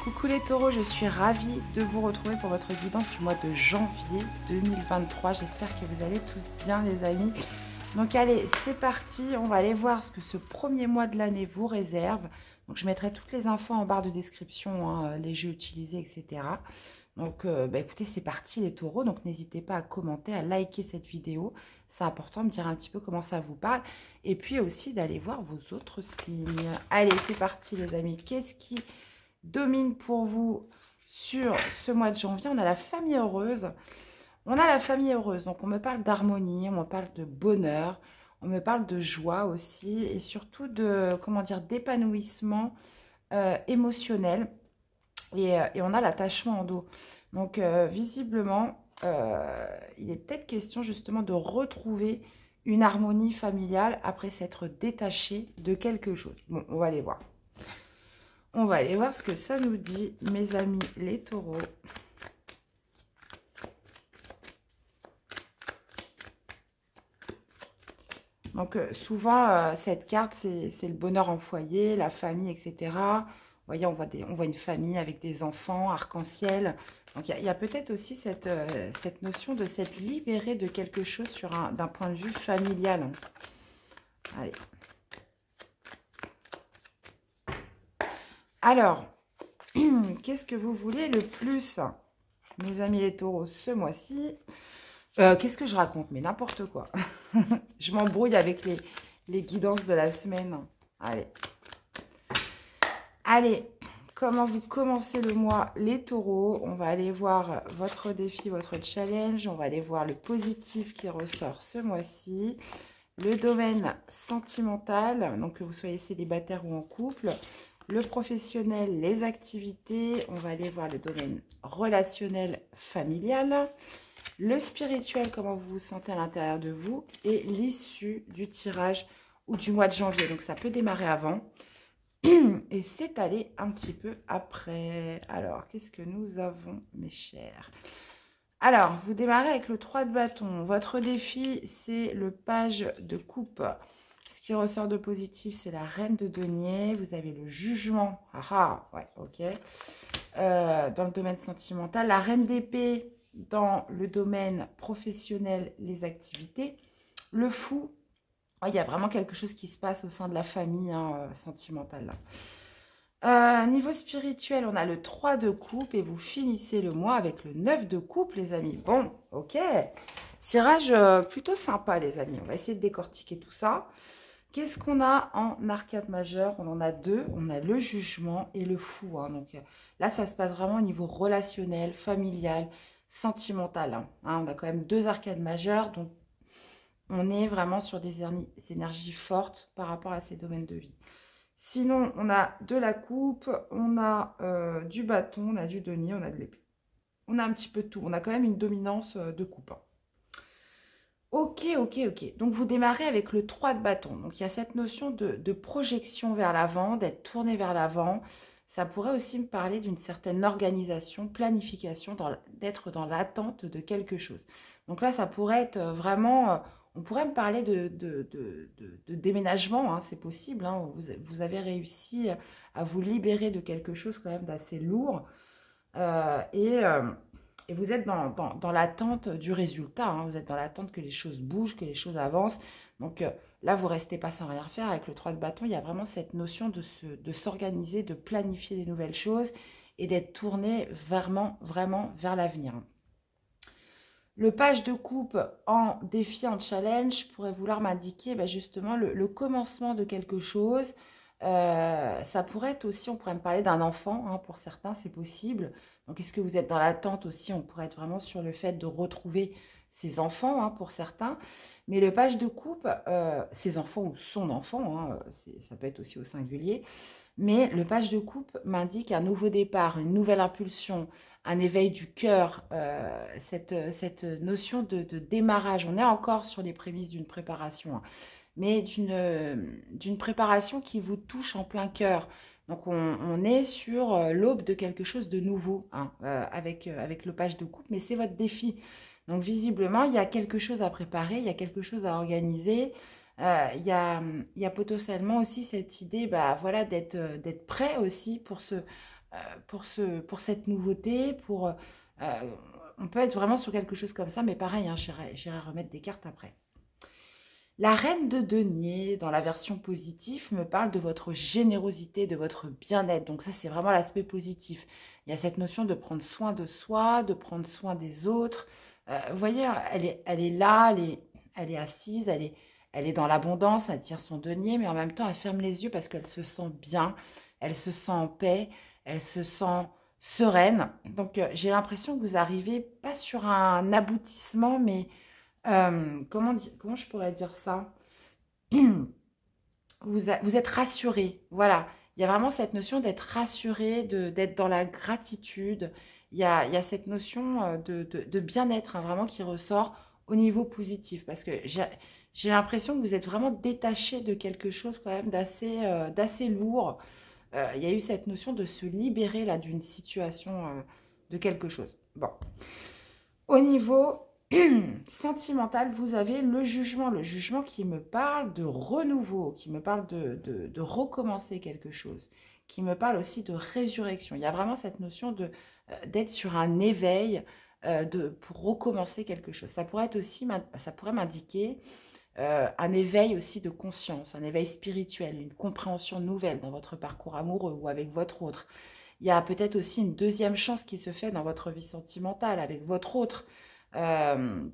Coucou les taureaux, je suis ravie de vous retrouver pour votre guidance du mois de janvier 2023. J'espère que vous allez tous bien les amis. Donc allez, c'est parti, on va aller voir ce que ce premier mois de l'année vous réserve. Donc je mettrai toutes les infos en barre de description, hein, les jeux utilisés, etc. Donc écoutez, c'est parti les taureaux, donc n'hésitez pas à commenter, à liker cette vidéo. C'est important de me dire un petit peu comment ça vous parle. Et puis aussi d'aller voir vos autres signes. Allez, c'est parti les amis, qu'est-ce qui domine pour vous sur ce mois de janvier? On a la famille heureuse. On a la famille heureuse, donc on me parle d'harmonie, on me parle de bonheur, on me parle de joie aussi et surtout de, comment dire, d'épanouissement émotionnel et on a l'attachement en dos. Donc visiblement, il est peut-être question justement de retrouver une harmonie familiale après s'être détaché de quelque chose. Bon, on va aller voir. On va aller voir ce que ça nous dit, mes amis les taureaux. Donc souvent, cette carte, c'est le bonheur en foyer, la famille, etc. Vous voyez, on voit une famille avec des enfants, arc-en-ciel. Donc il y a peut-être aussi cette notion de s'être libéré de quelque chose d'un point de vue familial. Hein. Allez. Alors, qu'est-ce que vous voulez le plus, mes amis les taureaux, ce mois-ci? Qu'est-ce que je raconte? Mais n'importe quoi. Je m'embrouille avec les guidances de la semaine. Allez. Allez, comment vous commencez le mois, les taureaux? On va aller voir votre défi, votre challenge. On va aller voir le positif qui ressort ce mois-ci. Le domaine sentimental, donc que vous soyez célibataire ou en couple. Le professionnel, les activités. On va aller voir le domaine relationnel, familial. Le spirituel, comment vous vous sentez à l'intérieur de vous. Et l'issue du tirage ou du mois de janvier. Donc ça peut démarrer avant et s'étaler un petit peu après. Alors, qu'est-ce que nous avons, mes chers? Alors, vous démarrez avec le 3 de bâton. Votre défi, c'est le page de coupe. Ce qui ressort de positif, c'est la reine de denier. Vous avez le jugement. Ah, ouais, ok. Dans le domaine sentimental. La reine d'épée dans le domaine professionnel, les activités. Le fou. Il y a vraiment quelque chose qui se passe au sein de la famille sentimentale. Niveau spirituel, on a le 3 de coupe et vous finissez le mois avec le 9 de coupe, les amis. Bon, ok. Tirage plutôt sympa, les amis. On va essayer de décortiquer tout ça. Qu'est-ce qu'on a en arcade majeure? On en a deux. On a le jugement et le fou. Hein. Donc là, ça se passe vraiment au niveau relationnel, familial, sentimental. Hein. On a quand même deux arcades majeures. Donc, on est vraiment sur des énergies fortes par rapport à ces domaines de vie. Sinon, on a de la coupe, on a du bâton, on a du denier, on a de l'épée. On a un petit peu de tout. On a quand même une dominance de coupe. Hein. Ok, ok, ok. Donc, vous démarrez avec le 3 de bâton. Donc, il y a cette notion de projection vers l'avant, d'être tourné vers l'avant. Ça pourrait aussi me parler d'une certaine organisation, planification, d'être dans l'attente de quelque chose. Donc là, ça pourrait être vraiment... on pourrait me parler de déménagement, hein, c'est possible. Hein, vous avez réussi à vous libérer de quelque chose quand même d'assez lourd. Et vous êtes dans l'attente du résultat. Hein, vous êtes dans l'attente que les choses bougent, que les choses avancent. Donc là, vous ne restez pas sans rien faire. Avec le 3 de bâton, il y a vraiment cette notion de s'organiser, de planifier des nouvelles choses et d'être tourné vraiment vers l'avenir. Le page de coupe en défi, en challenge, pourrait vouloir m'indiquer justement le commencement de quelque chose. Ça pourrait être aussi, on pourrait me parler d'un enfant, hein, pour certains, c'est possible. Donc, est-ce que vous êtes dans l'attente aussi? On pourrait être vraiment sur le fait de retrouver ses enfants, hein, pour certains. Mais le page de coupe, ses enfants ou son enfant, hein, ça peut être aussi au singulier. Mais le page de coupe m'indique un nouveau départ, une nouvelle impulsion, un éveil du cœur, cette notion de démarrage. On est encore sur les prémices d'une préparation, hein, mais d'une préparation qui vous touche en plein cœur. Donc, on est sur l'aube de quelque chose de nouveau, hein, avec le page de coupe, mais c'est votre défi. Donc, visiblement, il y a quelque chose à préparer, il y a quelque chose à organiser. Il y a potentiellement aussi cette idée voilà, d'être prêt aussi pour cette nouveauté, on peut être vraiment sur quelque chose comme ça, mais pareil, hein, j'irai remettre des cartes après. La reine de denier, dans la version positive, me parle de votre générosité, de votre bien-être. Donc ça, c'est vraiment l'aspect positif. Il y a cette notion de prendre soin de soi, de prendre soin des autres. Vous voyez, elle est là, elle est assise, elle est dans l'abondance, elle tire son denier, mais en même temps, elle ferme les yeux parce qu'elle se sent bien, elle se sent en paix, elle se sent sereine. Donc j'ai l'impression que vous arrivez pas sur un aboutissement, mais comment je pourrais dire ça? Vous êtes rassuré, voilà. Il y a vraiment cette notion d'être rassuré, d'être dans la gratitude. Il y a cette notion de bien-être, hein, vraiment qui ressort au niveau positif. Parce que j'ai l'impression que vous êtes vraiment détaché de quelque chose quand même d'assez lourd. Il y a eu cette notion de se libérer là d'une situation, de quelque chose. Bon. Au niveau sentimental, vous avez le jugement qui me parle de renouveau, qui me parle de recommencer quelque chose, qui me parle aussi de résurrection. Il y a vraiment cette notion d'être sur un éveil pour recommencer quelque chose. Ça pourrait être aussi, ça pourrait m'indiquer un éveil aussi de conscience, un éveil spirituel, une compréhension nouvelle dans votre parcours amoureux ou avec votre autre. Il y a peut-être aussi une deuxième chance qui se fait dans votre vie sentimentale avec votre autre euh,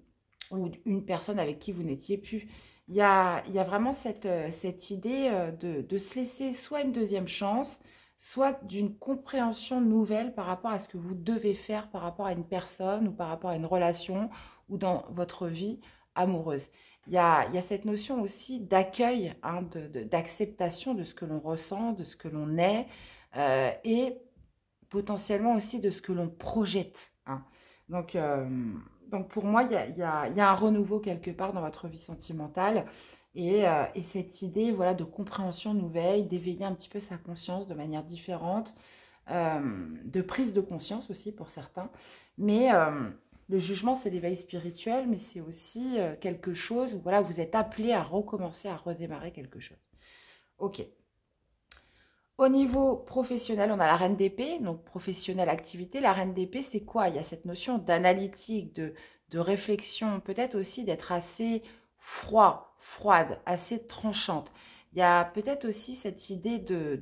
ou une personne avec qui vous n'étiez plus. Il y a vraiment cette idée de se laisser soit une deuxième chance, soit d'une compréhension nouvelle par rapport à ce que vous devez faire par rapport à une personne ou par rapport à une relation ou dans votre vie amoureuse. Il y a cette notion aussi d'accueil, hein, d'acceptation de ce que l'on ressent, de ce que l'on est, et potentiellement aussi de ce que l'on projette, hein. Donc, euh, donc pour moi, il y a un renouveau quelque part dans votre vie sentimentale et cette idée voilà, de compréhension nouvelle, d'éveiller un petit peu sa conscience de manière différente, de prise de conscience aussi pour certains. Mais le jugement, c'est l'éveil spirituel, mais c'est aussi quelque chose où voilà, vous êtes appelé à recommencer, à redémarrer quelque chose. Ok. Au niveau professionnel, on a la reine d'épée, donc professionnelle activité. La reine d'épée, c'est quoi? Il y a cette notion d'analytique, de réflexion, peut-être aussi d'être assez froide, assez tranchante. Il y a peut-être aussi cette idée de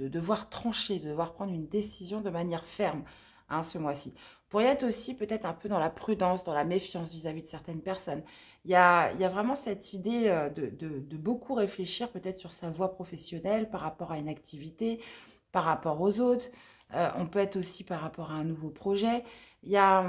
devoir trancher, de devoir prendre une décision de manière ferme, hein, ce mois-ci. Vous pourriez être aussi peut-être un peu dans la prudence, dans la méfiance vis-à-vis de certaines personnes. Il y a vraiment cette idée de beaucoup réfléchir peut-être sur sa voie professionnelle par rapport à une activité, par rapport aux autres. On peut être aussi par rapport à un nouveau projet. Il y a,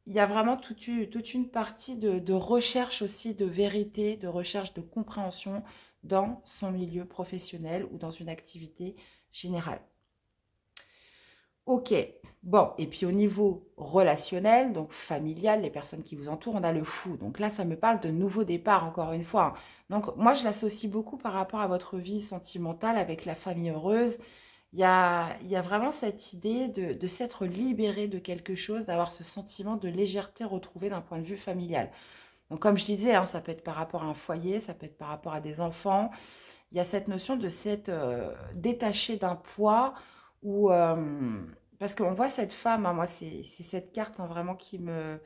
il y a vraiment toute une partie de recherche aussi de vérité, de recherche de compréhension dans son milieu professionnel ou dans une activité générale. Ok, bon, et puis au niveau relationnel, donc familial, les personnes qui vous entourent, on a le fou. Donc là, ça me parle de nouveau départ, encore une fois. Donc moi, je l'associe beaucoup par rapport à votre vie sentimentale avec la famille heureuse. Il y a vraiment cette idée de s'être libéré de quelque chose, d'avoir ce sentiment de légèreté retrouvé d'un point de vue familial. Donc comme je disais, hein, ça peut être par rapport à un foyer, ça peut être par rapport à des enfants. Il y a cette notion de s'être détaché d'un poids ou parce qu'on voit cette femme, hein, moi c'est cette carte hein, vraiment qui me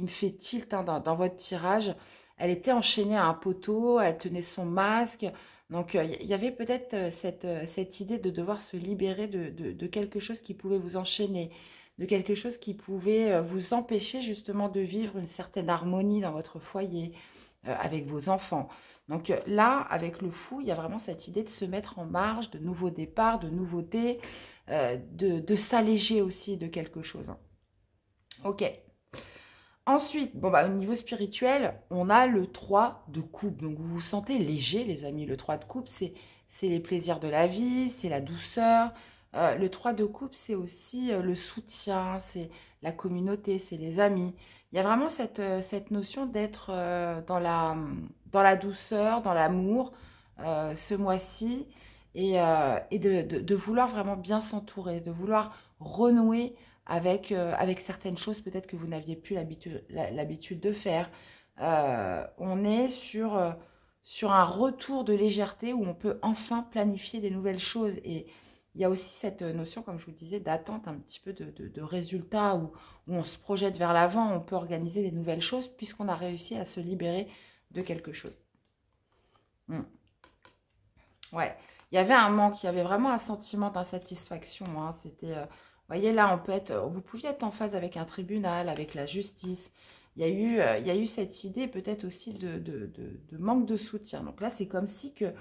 fait tilt hein, dans votre tirage. Elle était enchaînée à un poteau, elle tenait son masque. Donc il y avait peut-être cette idée de devoir se libérer de quelque chose qui pouvait vous enchaîner, de quelque chose qui pouvait vous empêcher justement de vivre une certaine harmonie dans votre foyer, avec vos enfants. Donc là, avec le fou, il y a vraiment cette idée de se mettre en marge, de nouveaux départs, de nouveautés, de s'alléger aussi de quelque chose, hein. Ok. Ensuite, bon, bah, au niveau spirituel, on a le 3 de coupe. Donc vous vous sentez léger, les amis. Le 3 de coupe, c'est les plaisirs de la vie, c'est la douceur. Le 3 de coupe, c'est aussi le soutien, c'est la communauté, c'est les amis. Il y a vraiment cette notion d'être dans la douceur, dans l'amour ce mois-ci et de vouloir vraiment bien s'entourer, de vouloir renouer avec certaines choses peut-être que vous n'aviez plus l'habitude de faire. On est sur un retour de légèreté où on peut enfin planifier des nouvelles choses. Et il y a aussi cette notion, comme je vous disais, d'attente un petit peu de résultats où on se projette vers l'avant, on peut organiser des nouvelles choses puisqu'on a réussi à se libérer de quelque chose. Ouais, il y avait un manque, il y avait vraiment un sentiment d'insatisfaction. Hein. C'était, vous voyez, là, vous pouviez être en phase avec un tribunal, avec la justice. Il y a eu cette idée peut-être aussi de manque de soutien. Donc là, c'est comme si que,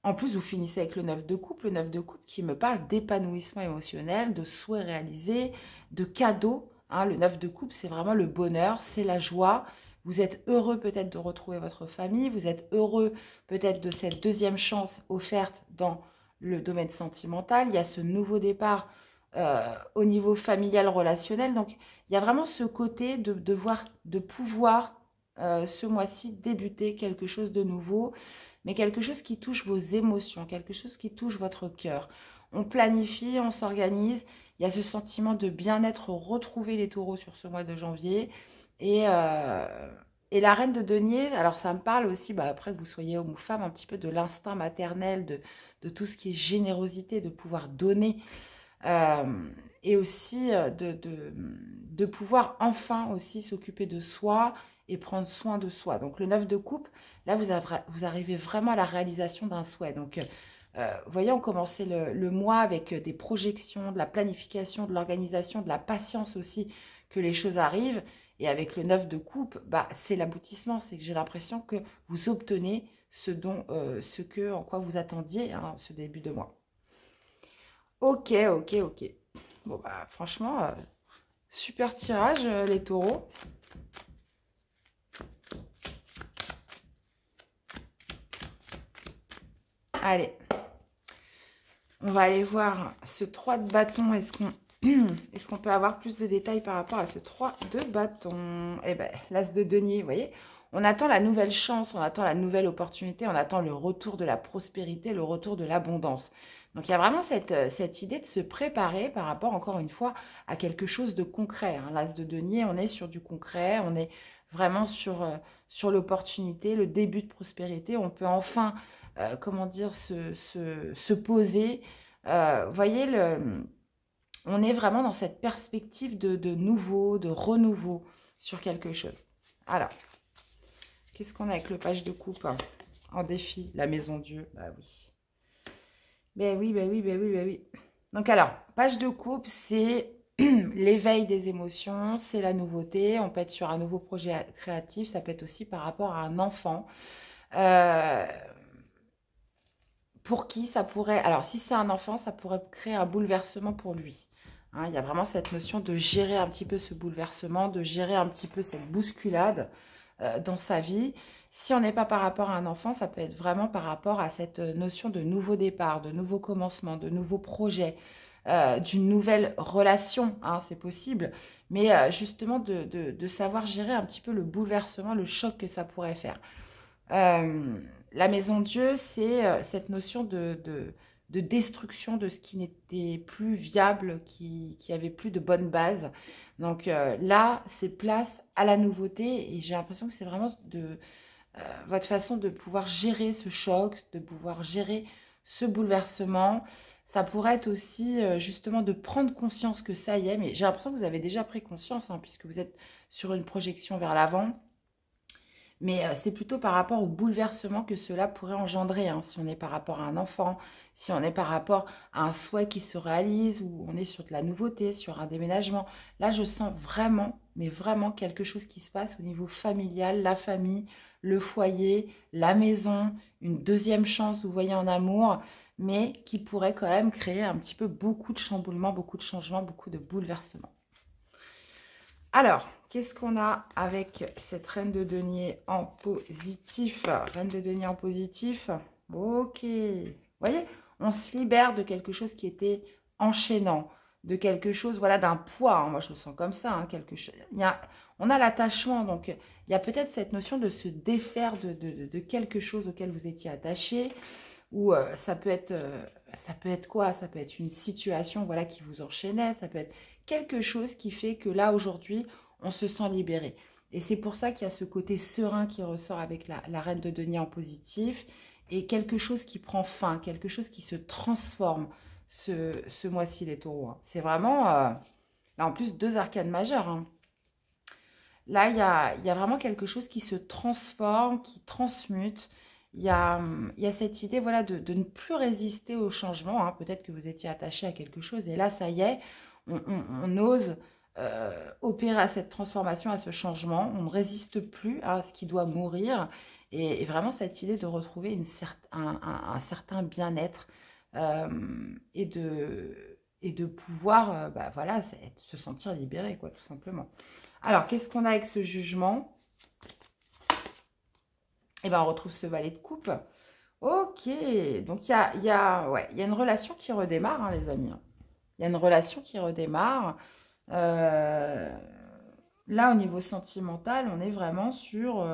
en plus, vous finissez avec le 9 de coupe. Le 9 de coupe qui me parle d'épanouissement émotionnel, de souhaits réalisés, de cadeaux. Hein. Le 9 de coupe, c'est vraiment le bonheur, c'est la joie. Vous êtes heureux peut-être de retrouver votre famille. Vous êtes heureux peut-être de cette deuxième chance offerte dans le domaine sentimental. Il y a ce nouveau départ au niveau familial, relationnel. Donc, il y a vraiment ce côté de pouvoir ce mois-ci débuter quelque chose de nouveau, mais quelque chose qui touche vos émotions, quelque chose qui touche votre cœur. On planifie, on s'organise. Il y a ce sentiment de bien-être retrouvé les taureaux sur ce mois de janvier. Et la reine de denier, alors ça me parle aussi, après que vous soyez homme ou femme, un petit peu de l'instinct maternel, de tout ce qui est générosité, de pouvoir donner. Et aussi de pouvoir enfin aussi s'occuper de soi et prendre soin de soi. Donc le 9 de coupe, là vous arrivez vraiment à la réalisation d'un souhait. Donc vous voyez, on commençait le mois avec des projections, de la planification, de l'organisation, de la patience aussi que les choses arrivent. Et avec le 9 de coupe, c'est l'aboutissement. C'est que j'ai l'impression que vous obtenez en quoi vous attendiez ce début de mois. Ok. Bon, franchement, super tirage, les taureaux. Allez. On va aller voir ce 3 de bâton. Est-ce qu'on peut avoir plus de détails par rapport à ce 3 de bâton? Eh bien, l'as de denier, vous voyez. On attend la nouvelle chance, on attend la nouvelle opportunité, on attend le retour de la prospérité, le retour de l'abondance. Donc, il y a vraiment cette idée de se préparer par rapport, encore une fois, à quelque chose de concret. Hein. L'as de denier, on est sur du concret, on est vraiment sur l'opportunité, le début de prospérité. On peut enfin, comment dire, se poser. Vous voyez, on est vraiment dans cette perspective de nouveau, de renouveau sur quelque chose. Alors, qu'est-ce qu'on a avec le page de coupe en défi? La maison Dieu, oui. Ben oui. Donc alors, page de coupe, c'est l'éveil des émotions, c'est la nouveauté. On peut être sur un nouveau projet créatif, ça peut être aussi par rapport à un enfant. Pour qui ça pourrait... Alors, si c'est un enfant, ça pourrait créer un bouleversement pour lui. Hein, il y a vraiment cette notion de gérer un petit peu ce bouleversement, de gérer un petit peu cette bousculade dans sa vie. Si on n'est pas par rapport à un enfant, ça peut être vraiment par rapport à cette notion de nouveau départ, de nouveau commencement, de nouveaux projets, d'une nouvelle relation, hein, c'est possible. Mais justement, de savoir gérer un petit peu le bouleversement, le choc que ça pourrait faire. La maison Dieu, c'est cette notion de destruction de ce qui n'était plus viable, qui avait plus de bonne base. Donc là, c'est place à la nouveauté et j'ai l'impression que c'est vraiment votre façon de pouvoir gérer ce choc, de pouvoir gérer ce bouleversement. Ça pourrait être aussi justement de prendre conscience que ça y est, mais j'ai l'impression que vous avez déjà pris conscience puisque vous êtes sur une projection vers l'avant. Mais c'est plutôt par rapport au bouleversement que cela pourrait engendrer. Si on est par rapport à un enfant, si on est par rapport à un souhait qui se réalise, ou on est sur de la nouveauté, sur un déménagement. Là, je sens vraiment, mais vraiment quelque chose qui se passe au niveau familial, la famille, le foyer, la maison, une deuxième chance, vous voyez, en amour, mais qui pourrait quand même créer un petit peu beaucoup de chamboulements, beaucoup de changements, beaucoup de bouleversements. Alors, qu'est-ce qu'on a avec cette reine de denier en positif? Reine de denier en positif. Ok. Vous voyez, on se libère de quelque chose qui était enchaînant, de quelque chose, voilà, d'un poids. Moi, je le sens comme ça. Quelque chose. On a l'attachement, donc il y a peut-être cette notion de se défaire de quelque chose auquel vous étiez attaché. Ou ça peut être quoi? Ça peut être une situation, voilà, qui vous enchaînait. Ça peut être quelque chose qui fait que là, aujourd'hui, on se sent libéré. Et c'est pour ça qu'il y a ce côté serein qui ressort avec la reine de denier en positif. et quelque chose qui prend fin, quelque chose qui se transforme ce mois-ci, les taureaux. Hein. C'est vraiment, là en plus, 2 arcanes majeures. Hein. Là, il y a vraiment quelque chose qui se transforme, qui transmute. Il y a cette idée voilà, de ne plus résister au changement. Hein. Peut-être que vous étiez attaché à quelque chose et là, ça y est, on ose opérer à cette transformation, à ce changement. On ne résiste plus à ce qui doit mourir. Et vraiment, cette idée de retrouver un certain bien-être et de pouvoir bah, voilà, se sentir libéré, quoi, tout simplement. Alors, qu'est-ce qu'on a avec ce jugement? Eh bien, on retrouve ce valet de coupe. Ok, donc ouais, il y a une relation qui redémarre, hein, les amis. Il y a une relation qui redémarre. Là, au niveau sentimental, on est vraiment sur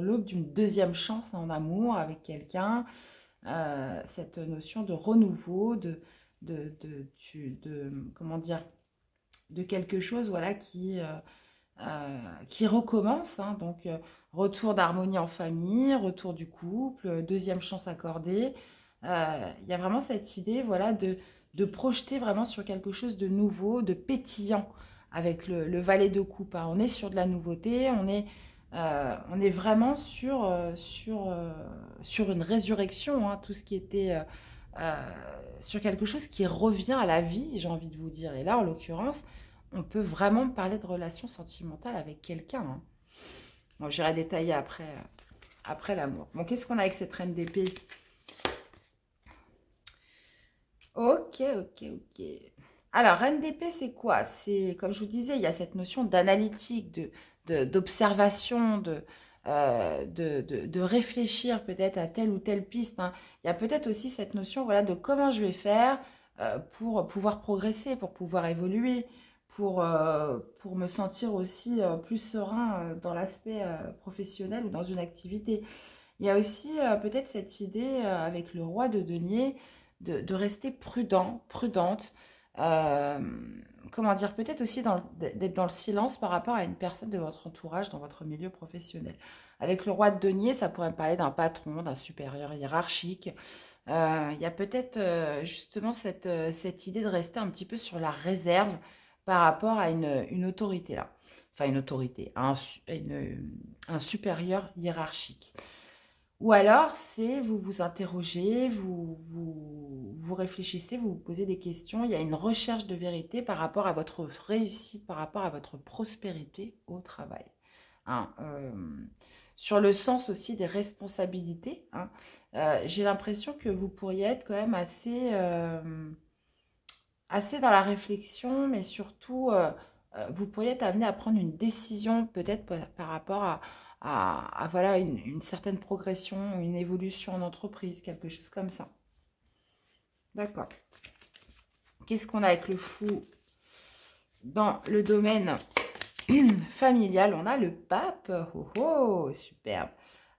l'aube d'une deuxième chance en amour avec quelqu'un. Cette notion de renouveau, comment dire, de quelque chose voilà, qui recommence. Hein, donc, retour d'harmonie en famille, retour du couple, deuxième chance accordée. Il y a vraiment cette idée voilà, de projeter vraiment sur quelque chose de nouveau, de pétillant avec le valet de coupe. Hein. On est sur de la nouveauté, on est vraiment sur une résurrection, hein, tout ce qui était sur quelque chose qui revient à la vie, j'ai envie de vous dire. Et là, en l'occurrence, on peut vraiment parler de relations sentimentales avec quelqu'un. Hein. Bon, j'irai détailler après l'amour. Bon, qu'est-ce qu'on a avec cette reine d'épée? Ok. Alors, reine d'épée, c'est quoi? C'est, comme je vous disais, il y a cette notion d'analytique, d'observation, de réfléchir peut-être à telle ou telle piste. Hein. Il y a peut-être aussi cette notion voilà, de comment je vais faire pour pouvoir progresser, pour pouvoir évoluer, pour me sentir aussi plus serein dans l'aspect professionnel ou dans une activité. Il y a aussi peut-être cette idée avec le roi de denier de rester prudent, prudente. euh, comment dire, peut-être aussi d'être dans le silence par rapport à une personne de votre entourage dans votre milieu professionnel. Avec le roi de denier, ça pourrait me parler d'un patron, d'un supérieur hiérarchique. Il y a peut-être justement cette idée de rester un petit peu sur la réserve par rapport à une autorité là. Enfin, une autorité, un supérieur hiérarchique. Ou alors, c'est vous vous interrogez, vous réfléchissez, vous vous posez des questions. Il y a une recherche de vérité par rapport à votre réussite, par rapport à votre prospérité au travail. Hein, sur le sens aussi des responsabilités, hein, j'ai l'impression que vous pourriez être quand même assez dans la réflexion, mais surtout, vous pourriez être amené à prendre une décision peut-être par rapport à voilà, une certaine progression, une évolution en entreprise, quelque chose comme ça. D'accord. Qu'est-ce qu'on a avec le fou dans le domaine familial? On a le pape. Oh, oh, superbe.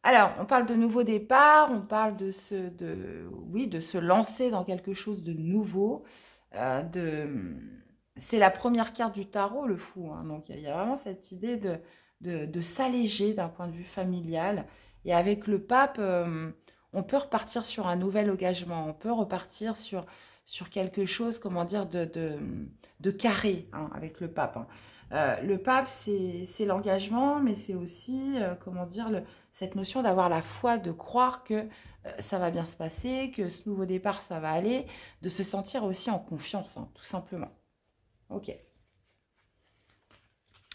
Alors, on parle de nouveau départ, on parle de se lancer dans quelque chose de nouveau. C'est la première carte du tarot, le fou. Hein. Donc, il y a vraiment cette idée de s'alléger d'un point de vue familial. Et avec le pape, on peut repartir sur un nouvel engagement. On peut repartir sur quelque chose, comment dire, de carré hein, avec le pape. Hein. Le pape, c'est l'engagement, mais c'est aussi, comment dire, cette notion d'avoir la foi, de croire que ça va bien se passer, que ce nouveau départ, ça va aller, de se sentir aussi en confiance, hein, tout simplement. Ok.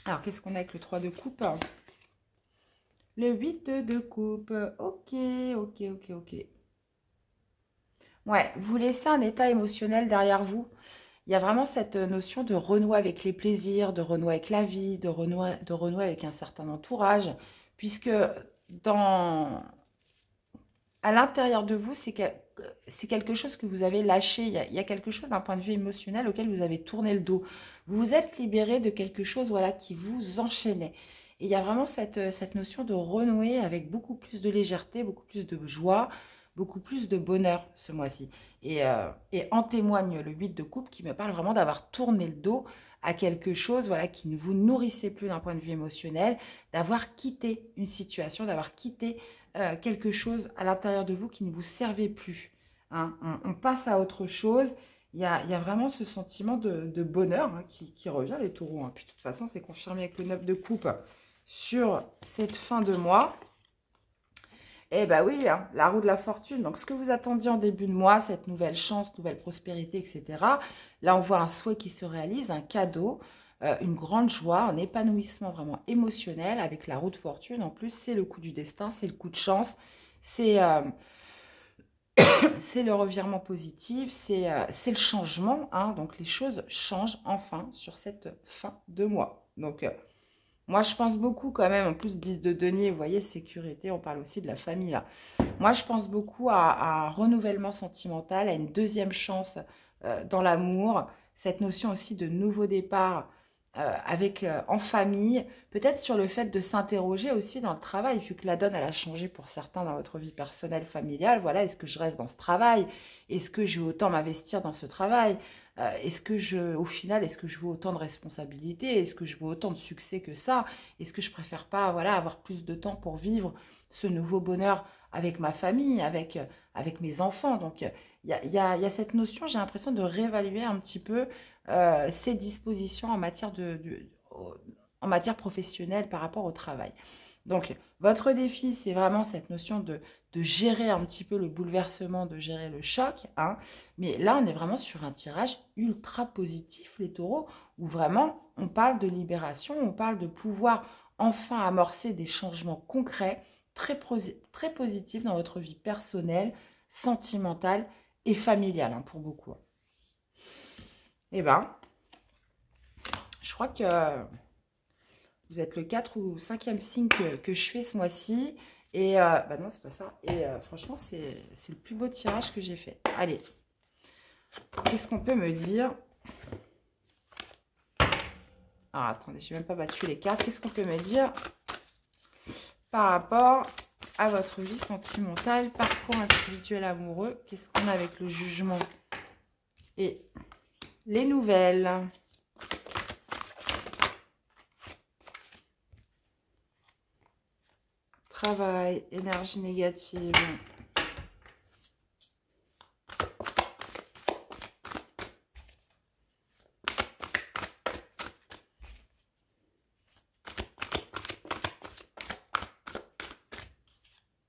Alors, qu'est-ce qu'on a avec le 3 de coupe? Le 8 de coupe. Ok. Ouais, vous laissez un état émotionnel derrière vous. Il y a vraiment cette notion de renouer avec les plaisirs, de renouer avec la vie, de renouer avec un certain entourage, puisque dans, à l'intérieur de vous, c'est quelque chose que vous avez lâché. Il y a quelque chose d'un point de vue émotionnel auquel vous avez tourné le dos. Vous vous êtes libéré de quelque chose voilà, qui vous enchaînait. Et il y a vraiment cette notion de renouer avec beaucoup plus de légèreté, beaucoup plus de joie, beaucoup plus de bonheur ce mois-ci. Et en témoigne le 8 de coupe qui me parle vraiment d'avoir tourné le dos à quelque chose voilà, qui ne vous nourrissait plus d'un point de vue émotionnel, d'avoir quitté une situation, d'avoir quitté quelque chose à l'intérieur de vous qui ne vous servait plus. Hein. On passe à autre chose. Il y a vraiment ce sentiment de bonheur hein, qui revient, les taureaux. Hein. Puis de toute façon, c'est confirmé avec le 9 de coupe sur cette fin de mois. Eh bien oui, hein, la roue de la fortune. Donc, ce que vous attendiez en début de mois, cette nouvelle chance, nouvelle prospérité, etc. Là, on voit un souhait qui se réalise, un cadeau, une grande joie, un épanouissement vraiment émotionnel avec la roue de fortune. En plus, c'est le coup du destin, c'est le coup de chance, c'est c'est le revirement positif, c'est le changement. Hein, donc, les choses changent enfin sur cette fin de mois. Donc, moi, je pense beaucoup quand même, en plus 10 de denier, vous voyez, sécurité, on parle aussi de la famille là. Moi, je pense beaucoup à un renouvellement sentimental, à une deuxième chance dans l'amour, cette notion aussi de nouveau départ en famille, peut-être sur le fait de s'interroger aussi dans le travail, vu que la donne, elle a changé pour certains dans votre vie personnelle, familiale. Voilà, est-ce que je reste dans ce travail? Est-ce que je vais autant m'investir dans ce travail? Au final, est-ce que je veux autant de responsabilités? Est-ce que je veux autant de succès que ça? Est-ce que je préfère pas, voilà, avoir plus de temps pour vivre ce nouveau bonheur avec ma famille, avec mes enfants? Donc, il y a cette notion, j'ai l'impression, de réévaluer un petit peu ses dispositions en matière professionnelle par rapport au travail. Donc, votre défi, c'est vraiment cette notion de gérer un petit peu le bouleversement, de gérer le choc. Hein. Mais là, on est vraiment sur un tirage ultra positif, les taureaux, où vraiment, on parle de libération, on parle de pouvoir enfin amorcer des changements concrets, très positifs dans votre vie personnelle, sentimentale et familiale, hein, pour beaucoup. Eh bien, je crois que vous êtes le 4 ou 5e signe que je fais ce mois-ci. Et bah non, c'est pas ça. Et franchement, c'est le plus beau tirage que j'ai fait. Allez, qu'est-ce qu'on peut me dire? Ah, attendez, j'ai même pas battu les cartes. Qu'est-ce qu'on peut me dire par rapport à votre vie sentimentale, parcours individuel amoureux? Qu'est-ce qu'on a avec le jugement et les nouvelles? Travail, énergie négative.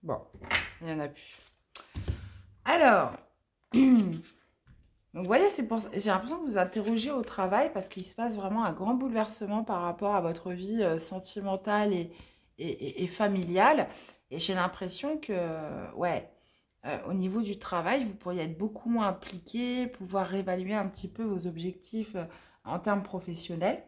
Bon, il n'y en a plus. Alors, donc vous voyez, j'ai l'impression que vous interrogez au travail parce qu'il se passe vraiment un grand bouleversement par rapport à votre vie sentimentale et familiale. Et j'ai l'impression que, ouais, au niveau du travail, vous pourriez être beaucoup moins impliqué, pouvoir réévaluer un petit peu vos objectifs en termes professionnels.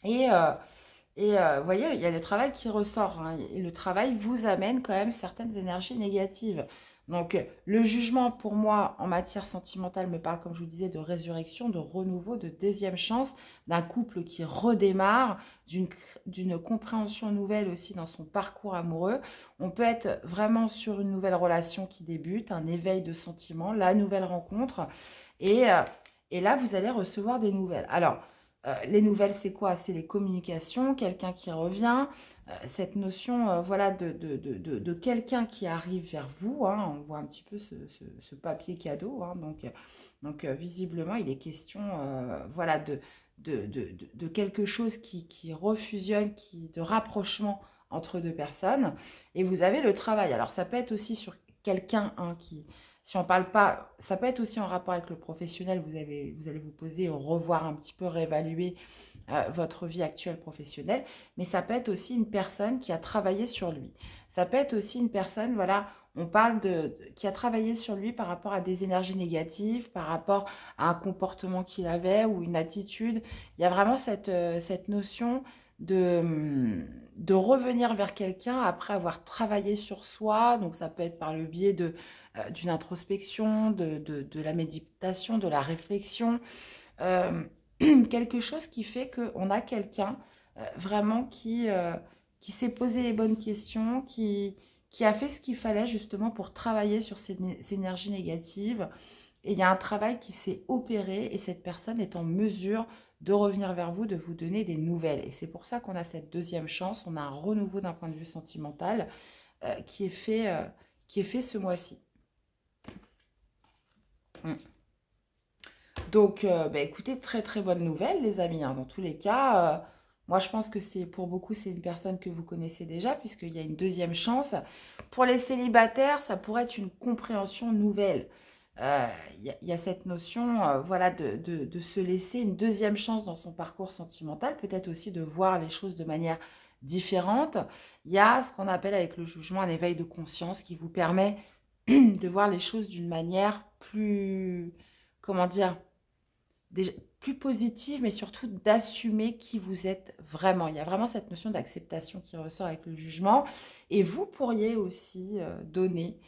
Et vous voyez, il y a le travail qui ressort. Hein, et le travail vous amène quand même certaines énergies négatives. Donc, le jugement, pour moi, en matière sentimentale, me parle, comme je vous disais, de résurrection, de renouveau, de deuxième chance, d'un couple qui redémarre, d'une compréhension nouvelle aussi dans son parcours amoureux. On peut être vraiment sur une nouvelle relation qui débute, un éveil de sentiments, la nouvelle rencontre. Et là, vous allez recevoir des nouvelles. Alors, les nouvelles, c'est quoi? C'est les communications, quelqu'un qui revient, cette notion voilà, de quelqu'un qui arrive vers vous. Hein, on voit un petit peu ce papier cadeau. Hein, donc visiblement, il est question voilà, de quelque chose qui refusionne, de rapprochement entre deux personnes. Et vous avez le travail. Alors, ça peut être aussi sur quelqu'un hein, si on ne parle pas, ça peut être aussi en rapport avec le professionnel, vous allez vous poser, revoir un petit peu, réévaluer votre vie actuelle professionnelle, mais ça peut être aussi une personne qui a travaillé sur lui. Ça peut être aussi une personne, voilà, on parle qui a travaillé sur lui par rapport à des énergies négatives, par rapport à un comportement qu'il avait ou une attitude. Il y a vraiment cette notion de revenir vers quelqu'un après avoir travaillé sur soi, donc ça peut être par le biais d'une introspection, de la méditation, de la réflexion. Quelque chose qui fait qu'on a quelqu'un vraiment qui s'est posé les bonnes questions, qui a fait ce qu'il fallait justement pour travailler sur ces énergies négatives. Et il y a un travail qui s'est opéré et cette personne est en mesure de revenir vers vous, de vous donner des nouvelles. Et c'est pour ça qu'on a cette deuxième chance, on a un renouveau d'un point de vue sentimental. qui est fait ce mois-ci. Donc, bah, écoutez, très très bonne nouvelle les amis, hein. Dans tous les cas, moi je pense que pour beaucoup c'est une personne que vous connaissez déjà puisqu'il y a une deuxième chance. Pour les célibataires, ça pourrait être une compréhension nouvelle. Il y a cette notion voilà, de se laisser une deuxième chance dans son parcours sentimental, peut-être aussi de voir les choses de manière différente. Il y a ce qu'on appelle avec le jugement un éveil de conscience qui vous permet de voir les choses d'une manière plus, comment dire, déjà plus positive, mais surtout d'assumer qui vous êtes vraiment. Il y a vraiment cette notion d'acceptation qui ressort avec le jugement. Et vous pourriez aussi donner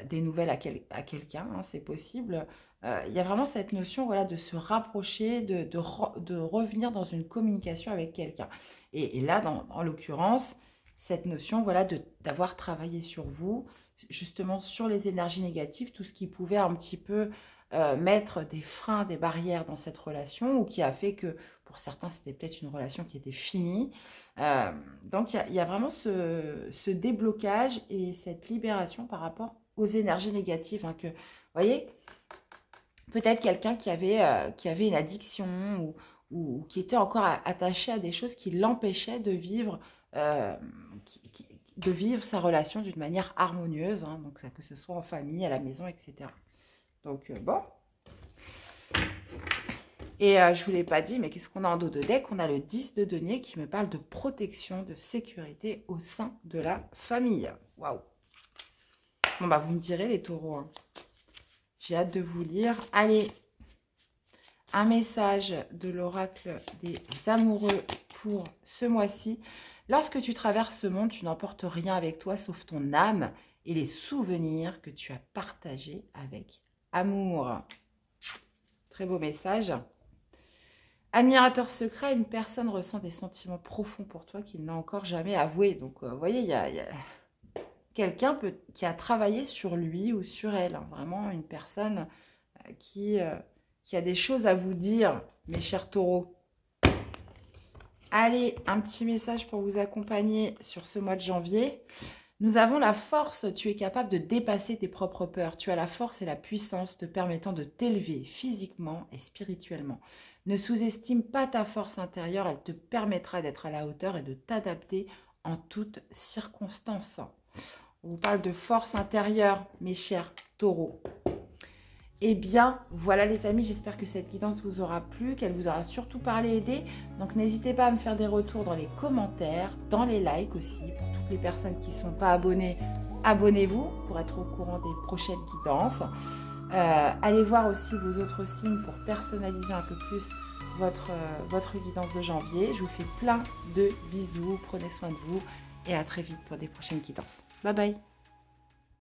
des nouvelles à quelqu'un, hein, c'est possible. Il y a vraiment cette notion voilà, de se rapprocher, de revenir dans une communication avec quelqu'un. Et là, en l'occurrence, cette notion voilà, d'avoir travaillé sur vous, justement sur les énergies négatives, tout ce qui pouvait un petit peu mettre des freins, des barrières dans cette relation ou qui a fait que pour certains c'était peut-être une relation qui était finie. Donc il y a vraiment ce déblocage et cette libération par rapport aux énergies négatives, hein, que, vous voyez, peut-être quelqu'un qui avait une addiction ou qui était encore attaché à des choses qui l'empêchaient de vivre de vivre sa relation d'une manière harmonieuse, hein, donc que ce soit en famille, à la maison, etc. Donc, bon. Et je ne vous l'ai pas dit, mais qu'est-ce qu'on a en dos de deck? On a le 10 de denier qui me parle de protection, de sécurité au sein de la famille. Waouh! Bon, bah, vous me direz, les taureaux. Hein. J'ai hâte de vous lire. Allez, un message de l'oracle des amoureux pour ce mois-ci. Lorsque tu traverses ce monde, tu n'emportes rien avec toi sauf ton âme et les souvenirs que tu as partagés avec amour. Très beau message. Admirateur secret, une personne ressent des sentiments profonds pour toi qu'il n'a encore jamais avoués. Donc, vous voyez, il y a quelqu'un qui a travaillé sur lui ou sur elle. Hein. Vraiment une personne qui a des choses à vous dire, mes chers taureaux. Allez, un petit message pour vous accompagner sur ce mois de janvier. Nous avons la force, tu es capable de dépasser tes propres peurs. Tu as la force et la puissance te permettant de t'élever physiquement et spirituellement. Ne sous-estime pas ta force intérieure, elle te permettra d'être à la hauteur et de t'adapter en toutes circonstances. On vous parle de force intérieure, mes chers taureaux. Eh bien, voilà les amis, j'espère que cette guidance vous aura plu, qu'elle vous aura surtout parlé et aidé. Donc, n'hésitez pas à me faire des retours dans les commentaires, dans les likes aussi. Pour toutes les personnes qui ne sont pas abonnées, abonnez-vous pour être au courant des prochaines guidances. Allez voir aussi vos autres signes pour personnaliser un peu plus votre guidance de janvier. Je vous fais plein de bisous, prenez soin de vous et à très vite pour des prochaines guidances. Bye bye!